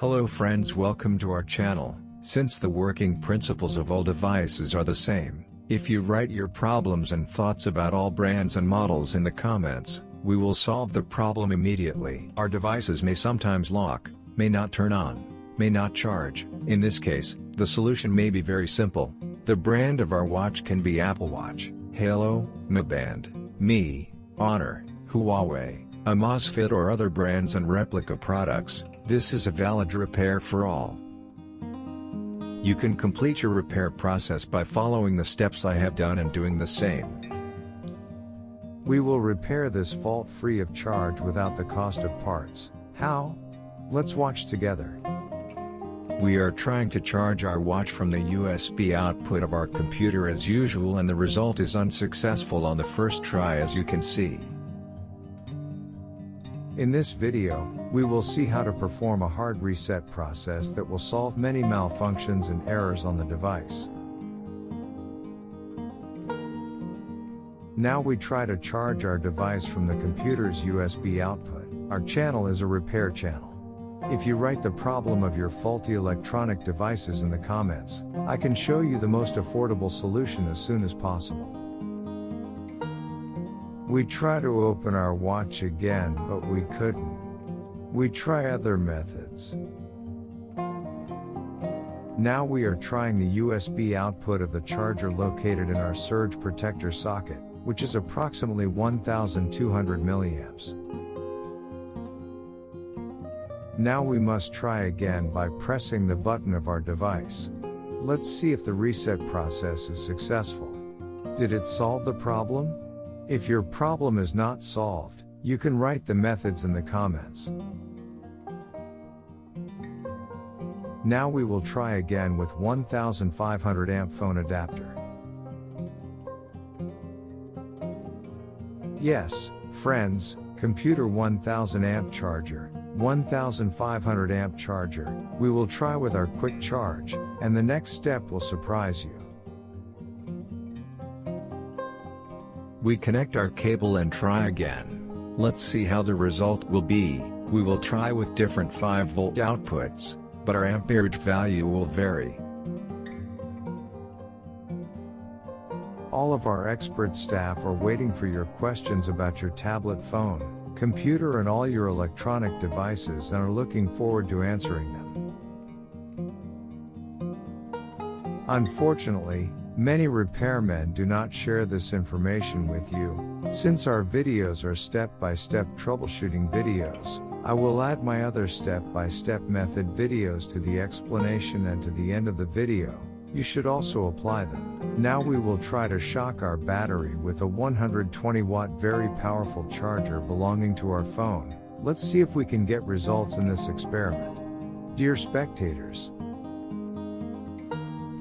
Hello friends, welcome to our channel. Since the working principles of all devices are the same, if you write your problems and thoughts about all brands and models in the comments, we will solve the problem immediately. Our devices may sometimes lock, may not turn on, may not charge. In this case, the solution may be very simple. The brand of our watch can be Apple Watch, Haylou, honorband, Mi, Honor, Huawei, Amazfit or other brands and replica products. This is a valid repair for all. You can complete your repair process by following the steps I have done and doing the same. We will repair this fault free of charge without the cost of parts. How? Let's watch together. We are trying to charge our watch from the USB output of our computer as usual, and the result is unsuccessful on the first try, as you can see. In this video, we will see how to perform a hard reset process that will solve many malfunctions and errors on the device. Now we try to charge our device from the computer's USB output. Our channel is a repair channel. If you write the problem of your faulty electronic devices in the comments, I can show you the most affordable solution as soon as possible. We try to open our watch again, but we couldn't. We try other methods. Now we are trying the USB output of the charger located in our surge protector socket, which is approximately 1200 milliamps. Now we must try again by pressing the button of our device. Let's see if the reset process is successful. Did it solve the problem? If your problem is not solved, you can write the methods in the comments. Now we will try again with 1500 amp phone adapter. Yes, friends, computer 1000 amp charger, 1500 amp charger. We will try with our quick charge, and the next step will surprise you. We connect our cable and try again. Let's see how the result will be. We will try with different 5-volt outputs, but our amperage value will vary. All of our expert staff are waiting for your questions about your tablet, phone, computer and all your electronic devices and are looking forward to answering them. Unfortunately, many repairmen do not share this information with you. Since our videos are step-by-step troubleshooting videos, I will add my other step-by-step method videos to the explanation and to the end of the video. You should also apply them. Now we will try to shock our battery with a 120-watt very powerful charger belonging to our phone. Let's see if we can get results in this experiment. Dear spectators,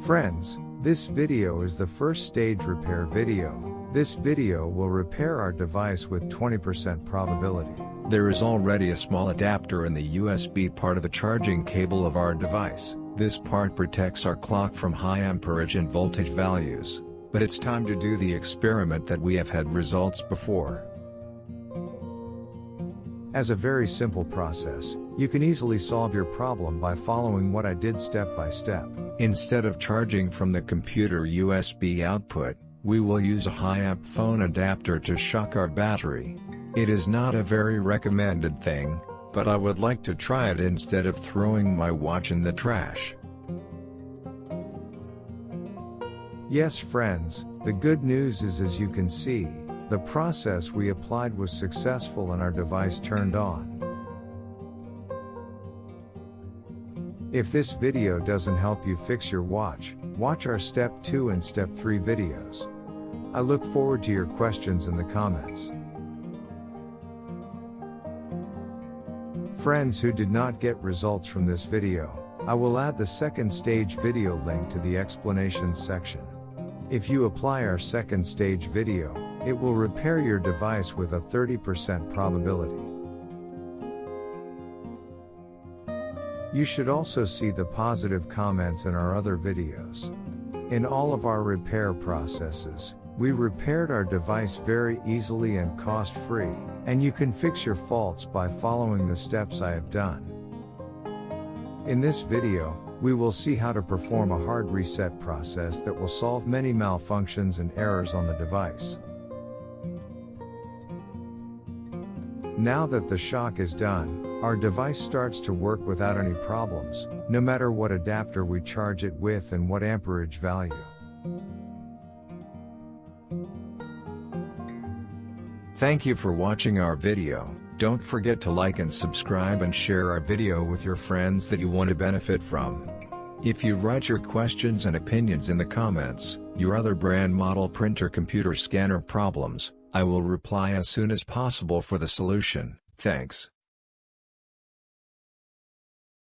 friends, this video is the first stage repair video. This video will repair our device with 20% probability. There is already a small adapter in the USB part of the charging cable of our device. This part protects our clock from high amperage and voltage values. But it's time to do the experiment that we have had results before. As a very simple process, you can easily solve your problem by following what I did step by step. Instead of charging from the computer USB output, we will use a high-amp phone adapter to shock our battery. It is not a very recommended thing, but I would like to try it instead of throwing my watch in the trash. Yes friends, the good news is, as you can see, the process we applied was successful and our device turned on. If this video doesn't help you fix your watch, watch our Step 2 and Step 3 videos. I look forward to your questions in the comments. Friends who did not get results from this video, I will add the second stage video link to the explanation section. If you apply our second stage video, it will repair your device with a 30% probability. You should also see the positive comments in our other videos. In all of our repair processes, we repaired our device very easily and cost-free, and you can fix your faults by following the steps I have done. In this video, we will see how to perform a hard reset process that will solve many malfunctions and errors on the device. Now that the shock is done, our device starts to work without any problems, no matter what adapter we charge it with and what amperage value. Thank you for watching our video. Don't forget to like and subscribe and share our video with your friends that you want to benefit from. If you write your questions and opinions in the comments, your other brand model printer computer scanner problems, I will reply as soon as possible for the solution. Thanks.